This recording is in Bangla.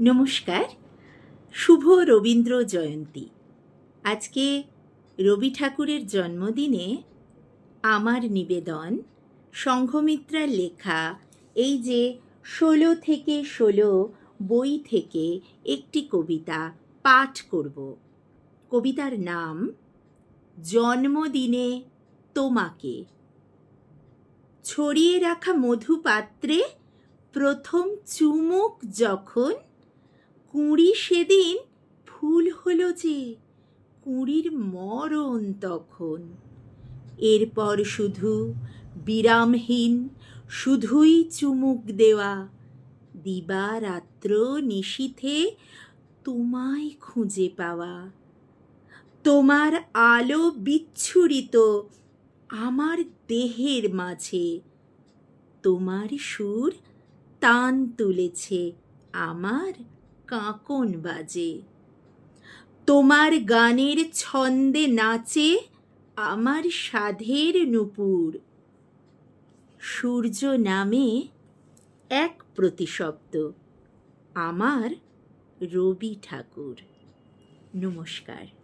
নমস্কার। শুভ রবীন্দ্র জয়ন্তী। আজকে রবি ঠাকুরের জন্মদিনে আমার নিবেদন সংঘমিত্রার লেখা এই যে ১৬ থেকে ১৬ বই থেকে একটি কবিতা পাঠ করব। কবিতার নাম জন্মদিনে তোমাকে। ছড়িয়ে রাখা মধুপাত্রে প্রথম চুমুক যখন, কুঁড়ি সেদিন ফুল হলো যে, কুঁড়ির মরণ তখন। এরপর শুধু বিরামহীন শুধুই চুমুক দেওয়া, দিবারাত্র নিশীথে তোমায় খুঁজে পাওয়া। তোমার আলো বিচ্ছুরিত আমার দেহের মাঝে, তোমার সুর তান তুলেছে আমার কাঁকন বাজে। তোমার গানের ছন্দে নাচে আমার সাধের নূপুর। সূর্য নামে এক প্রতিশব্দ, আমার রবি ঠাকুর। নমস্কার।